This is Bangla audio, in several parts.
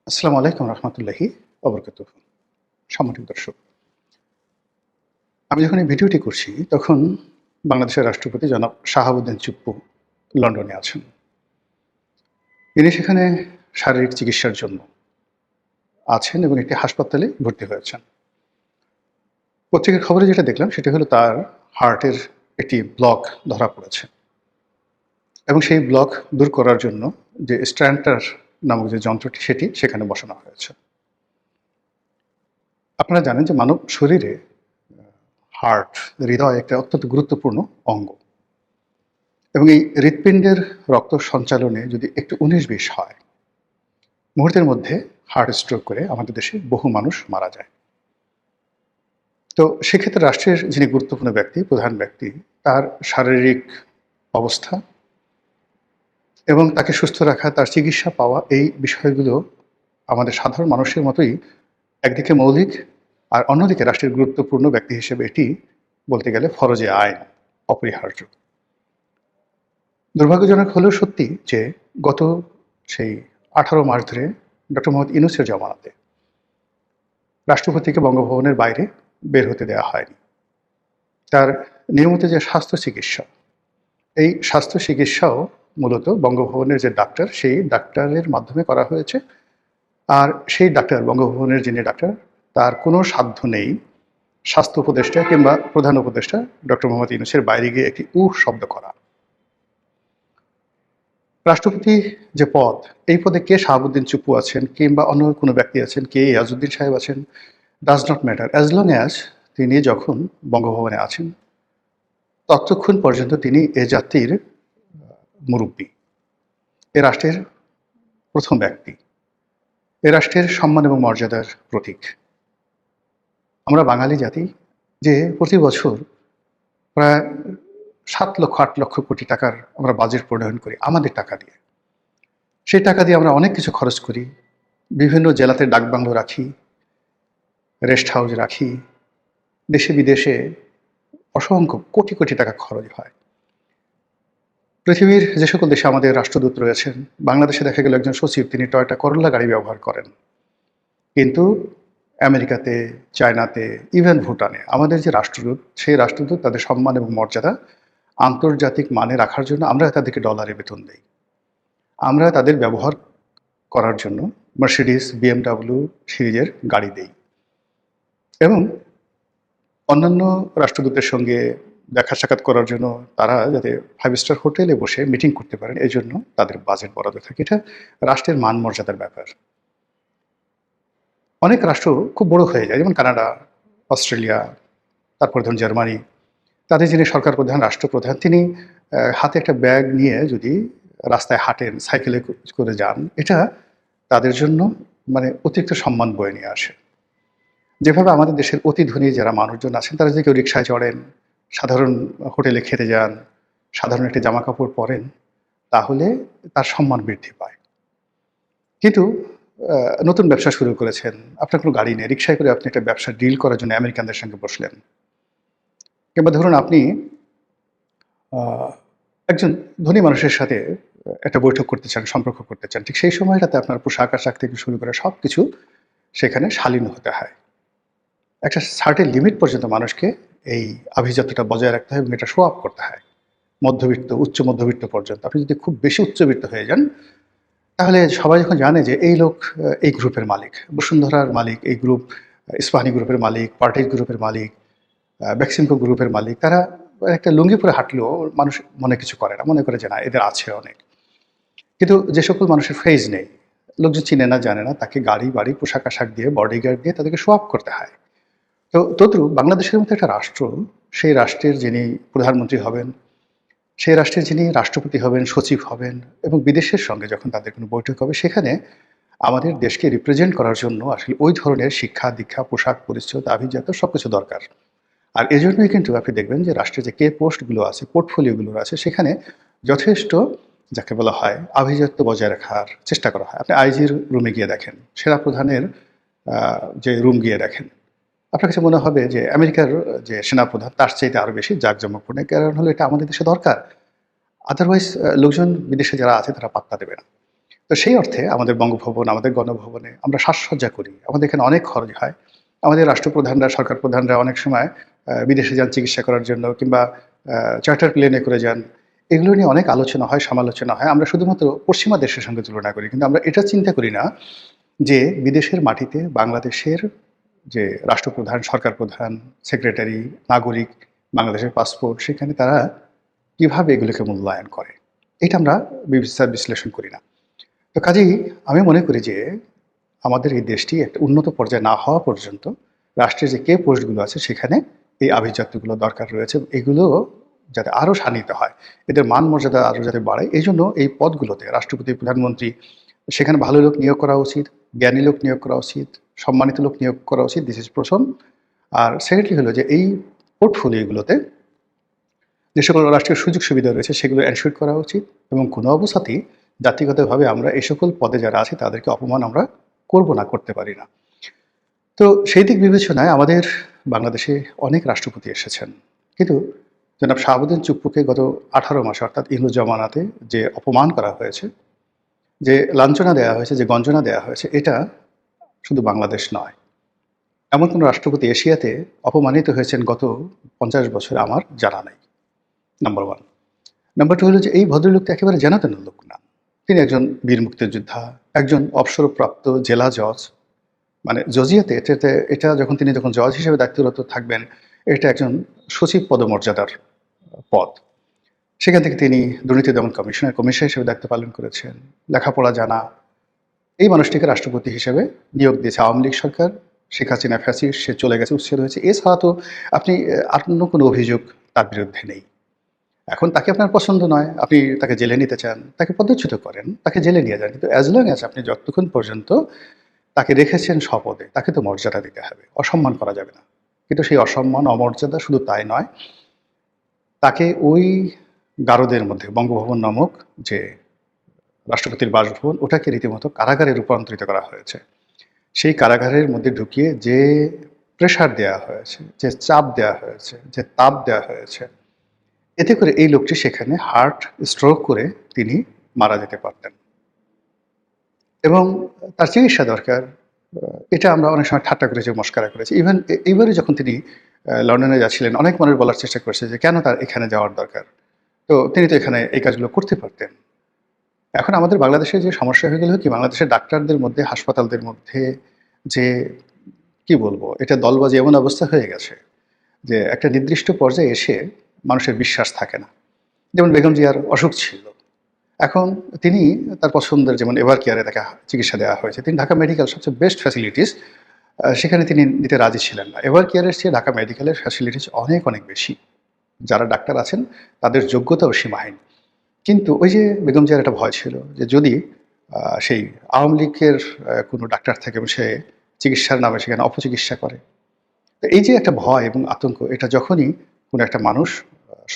আসসালামু আলাইকুম রহমতুল্লাহি ওবরকাতুহু। সম্মানিত দর্শক, আমি যখন এই ভিডিওটি করছি তখন বাংলাদেশের রাষ্ট্রপতি জনাব শাহাবুদ্দিন চুপ্পু লন্ডনে আছেন। তিনি সেখানে শারীরিক চিকিৎসার জন্য আছেন এবং একটি হাসপাতালে ভর্তি হয়েছেন। পত্রিকার খবরে যেটা দেখলাম সেটি হলো তার হার্টের একটি ব্লক ধরা পড়েছে এবং সেই ব্লক দূর করার জন্য যে স্ট্যান্টার নামক যে যন্ত্রটি সেটি সেখানে বসানো হয়েছে। আপনারা জানেন যে মানব শরীরে হার্ট, হৃদয় একটা অত্যন্ত গুরুত্বপূর্ণ অঙ্গ এবং এই হৃৎপিণ্ডের রক্ত সঞ্চালনে যদি একটু ১৯-২০ হয়, মুহূর্তের মধ্যে হার্ট স্ট্রোক করে আমাদের দেশে বহু মানুষ মারা যায়। তো সেক্ষেত্রে রাষ্ট্রের যিনি গুরুত্বপূর্ণ ব্যক্তি, প্রধান ব্যক্তি, তার শারীরিক অবস্থা এবং তাকে সুস্থ রাখা, তার চিকিৎসা পাওয়া, এই বিষয়গুলো আমাদের সাধারণ মানুষের মতোই একদিকে মৌলিক, আর অন্যদিকে রাষ্ট্রের গুরুত্বপূর্ণ ব্যক্তি হিসেবে এটি বলতে গেলে ফরজে আইন, অপরিহার্য। দুর্ভাগ্যজনক হলেও সত্যি যে গত সেই ১৮ মার্চ ধরে ডক্টর মোহাম্মদ ইউনূসের জমানাতে রাষ্ট্রপতিকে বঙ্গভবনের বাইরে বের হতে দেওয়া হয়নি। তার নিয়মিত যে স্বাস্থ্য চিকিৎসা, এই স্বাস্থ্য চিকিৎসাও মূলত বঙ্গভবনের যে ডাক্তার, সেই ডাক্তারের মাধ্যমে করা হয়েছে। আর সেই ডাক্তার, বঙ্গভবনের যিনি ডাক্তার, তার কোনো সাধ্য নেই স্বাস্থ্য উপদেষ্টা কিংবা প্রধান উপদেষ্টা ডক্টর মোহাম্মদ ইউনূসের বাইরে গিয়ে একটি শব্দ করা। রাষ্ট্রপতি যে পদ, এই পদে কে শাহাবুদ্দিন চুপ্পু আছেন কিংবা অন্য কোনো ব্যক্তি আছেন, কে ইয়াজউদ্দিন সাহেব আছেন, does not matter, as long as তিনি যখন বঙ্গভবনে আছেন ততক্ষণ পর্যন্ত তিনি এ জাতির মুরব্বী, এ রাষ্ট্রের প্রথম ব্যক্তি, এ রাষ্ট্রের সম্মান এবং মর্যাদার প্রতীক। আমরা বাঙালি জাতি যে প্রতি বছর প্রায় ৭ লক্ষ ৮ লক্ষ কোটি টাকার আমরা বাজেট প্রণয়ন করি আমাদের টাকা দিয়ে। সেই টাকা দিয়ে আমরা অনেক কিছু খরচ করি, বিভিন্ন জেলাতে ডাকবাংলো রাখি, রেস্ট হাউস রাখি, দেশে বিদেশে অসংখ্য কোটি কোটি টাকা খরচ হয়। পৃথিবীর যে সকল দেশে আমাদের রাষ্ট্রদূত রয়েছেন, বাংলাদেশে দেখা গেল একজন সচিব তিনি টয়োটা করোলা গাড়ি ব্যবহার করেন, কিন্তু আমেরিকাতে, চায়নাতে, ইভেন ভুটানে আমাদের যে রাষ্ট্রদূত, সেই রাষ্ট্রদূত তাদের সম্মান এবং মর্যাদা আন্তর্জাতিক মানে রাখার জন্য আমরা তাদেরকে ডলারে বেতন দেই। আমরা তাদের ব্যবহার করার জন্য মার্সিডিস, বিএমডাব্লিউ সিরিজের গাড়ি দেই এবং অন্যান্য রাষ্ট্রদূতের সঙ্গে দেখা সাক্ষাৎ করার জন্য তারা যাতে 5 স্টার হোটেলে বসে মিটিং করতে পারেন, এই জন্য তাদের বাজেট বরাদ্দ থাকে। এটা রাষ্ট্রের মান মর্যাদার ব্যাপার। অনেক রাষ্ট্র খুব বড় হয়ে যায়, যেমন কানাডা, অস্ট্রেলিয়া, তারপর ধরুন জার্মানি। তাদের যিনি সরকার প্রধান, রাষ্ট্রপ্রধান, তিনি হাতে একটা ব্যাগ নিয়ে যদি রাস্তায় হাঁটেন, সাইকেলে করে যান, এটা তাদের জন্য মানে অতিরিক্ত সম্মান বয়ে নিয়ে আসে। যেভাবে আমাদের দেশের অতি ধনী যারা মানুষজন আছেন, তারা যদি কেউ রিক্সায় চড়েন, সাধারণ হোটেলে খেতে যান, সাধারণ একটি জামা কাপড় পরেন, তাহলে তার সম্মান বৃদ্ধি পায়। কিন্তু নতুন ব্যবসা শুরু করেছেন, আপনার কোনো গাড়ি নেই, রিক্সায় করে আপনি একটা ব্যবসা ডিল করার জন্য আমেরিকানদের সঙ্গে বসলেন, কিংবা ধরুন আপনি একজন ধনী মানুষের সাথে একটা বৈঠক করতে চান, সম্পর্ক করতে চান, ঠিক সেই সময়টাতে আপনার পোশাক আশাক থেকে শুরু করে সব কিছু সেখানে শালীন হতে হয়। একটা সার্টেন লিমিট পর্যন্ত মানুষকে এই আভিজাত্যটা বজায় রাখতে হয় এবং এটা শো আপ করতে হয় মধ্যবিত্ত, উচ্চ মধ্যবিত্ত পর্যন্ত। আপনি যদি খুব বেশি উচ্চবিত্ত হয়ে যান, তাহলে সবাই যখন জানে যে এই লোক এই গ্রুপের মালিক, বসুন্ধরার মালিক, এই গ্রুপ ইস্পাহানি গ্রুপের মালিক, পার্টিজ গ্রুপের মালিক, বেক্সিমকো গ্রুপের মালিক, তারা একটা লুঙ্গি পরে হাঁটলেও মানুষ মনে কিছু করে না, মনে করে যে না এদের আছে অনেক। কিন্তু যে সকল মানুষের ফেজ নেই, লোকজন চিনে না, জানে না, তাকে গাড়ি বাড়ি পোশাক আশাক দিয়ে, বডিগার্ড দিয়ে তাদেরকে শো আপ করতে হয়। তো তদ্রূপ বাংলাদেশের মতো একটা রাষ্ট্র, সেই রাষ্ট্রের যিনি প্রধানমন্ত্রী হবেন, সেই রাষ্ট্রের যিনি রাষ্ট্রপতি হবেন, সচিব হবেন, এবং বিদেশের সঙ্গে যখন তাদের কোনো বৈঠক হবে, সেখানে আমাদের দেশকে রিপ্রেজেন্ট করার জন্য আসলে ওই ধরনের শিক্ষা দীক্ষা, পোশাক পরিচ্ছদ, আভিজাত্য সব কিছু দরকার। আর এজন্যই কিন্তু আপনি দেখবেন যে রাষ্ট্রের যে কে পোস্টগুলো আছে, পোর্টফোলিওগুলো আছে, সেখানে যথেষ্ট যাকে বলা হয় আভিজাত্য বজায় রাখার চেষ্টা করা হয়। আপনি আইজির রুমে গিয়ে দেখেন, সেনা প্রধানের যে রুম গিয়ে দেখেন, আপনার কাছে মনে হবে যে আমেরিকার যে সেনাপ্রধান তার চাইতে আরও বেশি জাঁকজমকপূর্ণ। কারণ হলো এটা আমাদের দেশে দরকার। আদারওয়াইজ লোকজন বিদেশে যারা আছে তারা পাত্তা দেবে না। তো সেই অর্থে আমাদের বঙ্গভবন, আমাদের গণভবনে আমরা সাজসজ্জা করি। আমাদের এখানে অনেক খরচ হয়। আমাদের রাষ্ট্রপ্রধানরা, সরকার প্রধানরা অনেক সময় বিদেশে যান চিকিৎসা করার জন্য, কিংবা চার্টার প্লেনে করে যান। এগুলো নিয়ে অনেক আলোচনা হয়, সমালোচনা হয়। আমরা শুধুমাত্র পশ্চিমা দেশের সঙ্গে তুলনা করি। কিন্তু আমরা এটা চিন্তা করি না যে বিদেশের মাটিতে বাংলাদেশের যে রাষ্ট্রপ্রধান, সরকার প্রধান, সেক্রেটারি, নাগরিক, বাংলাদেশের পাসপোর্ট, সেখানে তারা কিভাবে এগুলোকে মূল্যায়ন করে। এটা আমরা বিস্তার বিশ্লেষণ করি না। তো কাজেই আমি মনে করি যে আমাদের এই দেশটি একটা উন্নত পর্যায়ে না হওয়া পর্যন্ত রাষ্ট্রের যে কে পোস্টগুলো আছে সেখানে এই আভিজাত্যগুলো দরকার রয়েছে। এগুলো যাতে আরও শানিত হয়, এদের মান মর্যাদা আরও যাতে বাড়ে, এই জন্য এই পদগুলোতে রাষ্ট্রপতি, প্রধানমন্ত্রী, সেখানে ভালো লোক নিয়োগ করা উচিত, জ্ঞানী লোক নিয়োগ করা উচিত, সম্মানিত লোক নিয়োগ করা উচিত। দিস ইজ প্রথম। আর সেকেন্ডলি হলো যে এই পোর্টফোলিওগুলোতে যে সকল রাষ্ট্রীয় সুযোগ সুবিধা রয়েছে সেগুলো এনশিওর করা উচিত, এবং কোনো অবস্থাতেই জাতিগতভাবে আমরা এই সকল পদে যারা আছে তাদেরকে অপমান আমরা করব না, করতে পারি না। তো সেই দিক বিবেচনায় আমাদের বাংলাদেশে অনেক রাষ্ট্রপতি এসেছেন, কিন্তু জনাব শাহাবুদ্দিন চুপ্পুকে গত 18 মাস অর্থাৎ ইংরেজ জমানাতে যে অপমান করা হয়েছে, যে লাঞ্ছনা দেওয়া হয়েছে, যে গঞ্জনা দেওয়া হয়েছে, এটা শুধু বাংলাদেশ নয়, এমন কোনো রাষ্ট্রপতি এশিয়াতে অপমানিত হয়েছেন গত 50 বছরে আমার জানা নেই। Number one. নাম্বার টু হলো যে এই ভদ্রলোকটা একেবারে জানাতেন লোক না। তিনি একজন বীর মুক্তিযোদ্ধা, একজন অবসরপ্রাপ্ত জেলা জজ, মানে জজিয়াতে এটা যখন তিনি জজ হিসেবে দায়িত্বরত থাকবেন, এটা একজন সচিব পদমর্যাদার পদ। সেখান থেকে তিনি দুর্নীতি দমন কমিশনের কমিশনার হিসেবে দায়িত্ব পালন করেছেন। লেখাপড়া জানা এই মানুষটিকে রাষ্ট্রপতি হিসেবে নিয়োগ দিয়েছে আওয়ামী লীগ সরকার। শেখ হাসিনা ফ্যাসিস্ট, সে চলে গেছে, উচ্ছেদ হয়েছে। এছাড়া তো আপনি আর অন্য কোনো অভিযোগ তার বিরুদ্ধে নেই। এখন তাকে আপনার পছন্দ নয়, আপনি তাকে জেলে নিতে চান, তাকে পদচ্যুত করেন, তাকে জেলে নিয়ে যান, কিন্তু অ্যাজ লং অ্যাজ আপনি যতক্ষণ পর্যন্ত তাকে রেখেছেন স্বপদে, তাকে তো মর্যাদা দিতে হবে, অসম্মান করা যাবে না। কিন্তু সেই অসম্মান, অমর্যাদা শুধু তাই নয়, তাকে ওই গারদের মধ্যে বঙ্গভবন নামক যে রাষ্ট্রপতির বাসভবন, ওটাকে রীতিমতো কারাগারে রূপান্তরিত করা হয়েছে। সেই কারাগারের মধ্যে ঢুকিয়ে যে প্রেশার দেওয়া হয়েছে, যে চাপ দেওয়া হয়েছে, যে তাপ দেওয়া হয়েছে, এতে করে এই লোকটি সেখানে হার্ট স্ট্রোক করে তিনি মারা যেতে পারতেন, এবং তার চিকিৎসা দরকার। এটা আমরা অনেক সময় ঠাট্টা করেছি, মস্কারা করেছি। ইভেন এইবারে যখন তিনি লন্ডনে যাচ্ছিলেন, অনেক মানুষ বলার চেষ্টা করেছে যে কেন তার এখানে যাওয়ার দরকার, তো তিনি তো এখানে এই কাজগুলো করতে পারতেন। এখন আমাদের বাংলাদেশে যে সমস্যা হয়ে গেল কি, বাংলাদেশের ডাক্তারদের মধ্যে, হাসপাতালদের মধ্যে যে কি বলবো, এটা দলবাজি এমন অবস্থা হয়ে গেছে যে একটা নির্দিষ্ট পর্যায়ে এসে মানুষের বিশ্বাস থাকে না। যেমন বেগম জিয়ার অসুখ ছিল, এখন তিনি তার পছন্দের, যেমন এভার কেয়ারে তাকে চিকিৎসা দেওয়া হয়েছে, তিনি ঢাকা মেডিকেল সবচেয়ে বেস্ট ফ্যাসিলিটিস, সেখানে তিনি নিতে রাজি ছিলেন না। এভার কেয়ারের চেয়ে ঢাকা মেডিকেলের ফ্যাসিলিটিস অনেক অনেক বেশি, যারা ডাক্তার আছেন তাদের যোগ্যতাও সীমাহীন। কিন্তু ওই যে বেগম জিয়ার একটা ভয় ছিল যে যদি সেই আওয়ামী লীগের কোনো ডাক্তার থাকে এবং সে চিকিৎসার নামে সেখানে অপচিকিৎসা করে, তো এই যে একটা ভয় এবং আতঙ্ক, এটা যখনই কোনো একটা মানুষ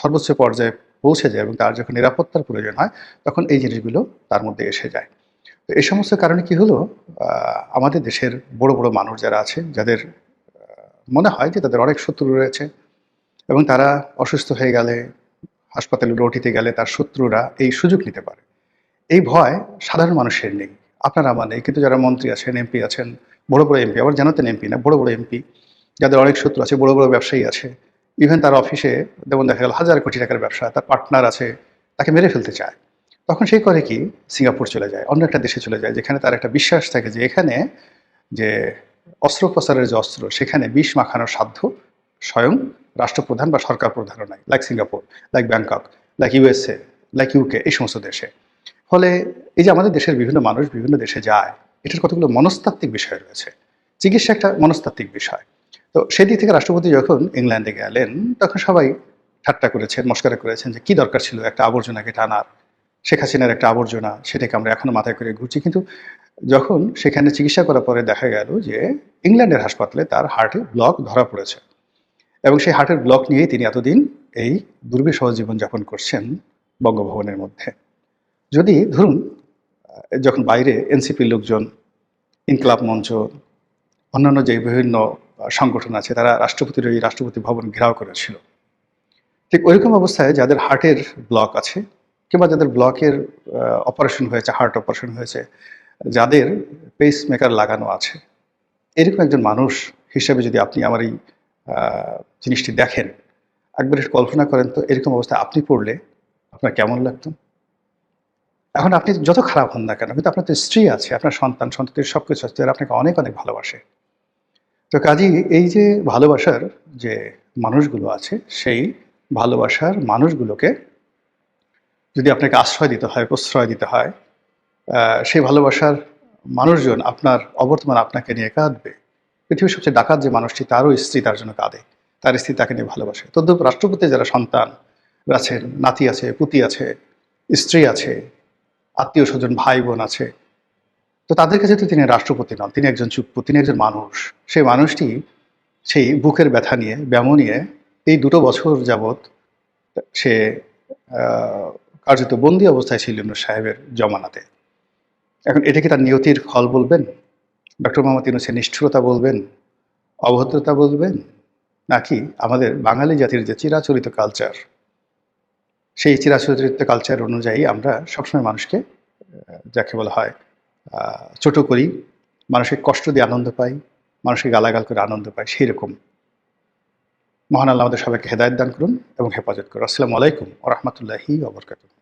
সর্বোচ্চ পর্যায়ে পৌঁছে যায় এবং তার যখন নিরাপত্তার প্রয়োজন হয়, তখন এই জিনিসগুলো তার মধ্যে এসে যায়। তো এই সমস্ত কারণে কি হলো, আমাদের দেশের বড় বড় মানুষ যারা আছে, যাদের মনে হয় যে তাদের অনেক শত্রু রয়েছে, এবং তারা অসুস্থ হয়ে গেলে, হাসপাতালে রোটিতে গেলে তার শত্রুরা এই সুযোগ নিতে পারে, এই ভয় সাধারণ মানুষের নেই, আপনার আমার নেই। কিন্তু যারা মন্ত্রী আছেন, এমপি আছেন, বড় বড় এমপি, আবার জানাতেন এমপি না, বড় বড় এমপি, যাদের অনেক শত্রু আছে, বড় বড় ব্যবসায়ী আছে, ইভেন তার অফিসে যেমন দেখা গেল হাজার কোটি টাকার ব্যবসা, তার পার্টনার আছে, তাকে মেরে ফেলতে চায়, তখন সে করে কি, সিঙ্গাপুর চলে যায়, অন্য একটা দেশে চলে যায়, যেখানে তার একটা বিশ্বাস থাকে যে এখানে যে অস্ত্রোপচারের যে অস্ত্র, সেখানে বিষ মাখানোর সাধ্য স্বয়ং রাষ্ট্রপ্রধান বা সরকার প্রধানও নাই, like Singapore, like Bangkok, like USA, like UK, এই সমস্ত দেশে। ফলে এই যে আমাদের দেশের বিভিন্ন মানুষ বিভিন্ন দেশে যায়, এটার কতগুলো মনস্তাত্ত্বিক বিষয় রয়েছে। চিকিৎসা একটা মনস্তাত্ত্বিক বিষয়। তো সেদিক থেকে রাষ্ট্রপতি যখন ইংল্যান্ডে গেলেন, তখন সবাই ঠাট্টা করেছেন, মস্করা করেছেন যে কি দরকার ছিল একটা আবর্জনাকে টানার, শেখ হাসিনার একটা আবর্জনা, সেটাকে আমরা এখনো মাথায় করে ঘুরছি। কিন্তু যখন সেখানে চিকিৎসা করার পরে দেখা গেল যে ইংল্যান্ডের হাসপাতালে তার হার্টে ব্লক ধরা পড়েছে, এবং সেই হার্টের ব্লক নিয়েই তিনি এতদিন এই দুর্বিষহ জীবনযাপন করছেন বঙ্গভবনের মধ্যে। যদি ধরুন যখন বাইরে এনসিপির লোকজন, ইনকলাব মঞ্চ, অন্যান্য যে বিভিন্ন সংগঠন আছে, তারা রাষ্ট্রপতির ওই রাষ্ট্রপতি ভবন ঘেরাও করেছিল, ঠিক ওইরকম অবস্থায় যাদের হার্টের ব্লক আছে, কিংবা যাদের ব্লকের অপারেশন হয়েছে, হার্ট অপারেশন হয়েছে, যাদের পেস মেকার লাগানো আছে, এরকম একজন মানুষ হিসেবে যদি আপনি আমার এই জিনিসটি দেখেন, একবার একটু কল্পনা করেন তো এরকম অবস্থায় আপনি পড়লে আপনার কেমন লাগতো? এখন আপনি যত খারাপ হন না কেন, কিন্তু আপনার তো স্ত্রী আছে, আপনার সন্তান, সন্ততির সবকিছু আছে, যারা আপনাকে অনেক, অনেক ভালোবাসে। তো কাজেই এই যে ভালোবাসার যে মানুষগুলো আছে, সেই ভালোবাসার মানুষগুলোকে যদি আপনাকে আশ্রয় দিতে হয়, প্রশ্রয় দিতে হয়, সেই ভালোবাসার মানুষজন আপনার অবর্তমানে আপনাকে নিয়ে কাঁদবে। পৃথিবীর সবচেয়ে ডাকাত যে মানুষটি, তারও স্ত্রী তার জন্য কাঁদে। তার স্ত্রী তাকে নিয়ে ভালোবাসে। তদ্রূপ রাষ্ট্রপতি যারা সন্তান আছেন, নাতি আছে, পুতি আছে, স্ত্রী আছে, আত্মীয়-স্বজন, ভাই-বোন আছে। তো তাদের কাছে তো তিনি রাষ্ট্রপতি নন, তিনি একজন চুপ্পু, তিনি একজন মানুষ। সেই মানুষটি সেই বুকের ব্যথা নিয়ে, ব্যামো নিয়ে এই ২ বছর যাবৎ সে আ কার্যত বন্দী অবস্থায় ছিল ইউনূস সাহেবের জমানাতে। এখন এটা কি তার নিয়তির ফল বলবেন? ডক্টর মোহাম্মদ ইউনূসের নিষ্ঠুরতা বলবেন? অভদ্রতা বলবেন? নাকি আমাদের বাঙালি জাতির যে চিরাচরিত কালচার, সেই চিরাচরিত কালচার অনুযায়ী আমরা সবসময় মানুষকে যাকে বলা হয় ছোট করি, মানুষকে কষ্ট দিয়ে আনন্দ পাই, মানুষকে গালাগাল করে আনন্দ পাই, সেইরকম। মহান আল্লাহ আমাদের সবাইকে হেদায়েত দান করুন এবং হেফাজত করুন। আসসালামু আলাইকুম ওয়া রাহমাতুল্লাহি ওয়া বারাকাতুহু।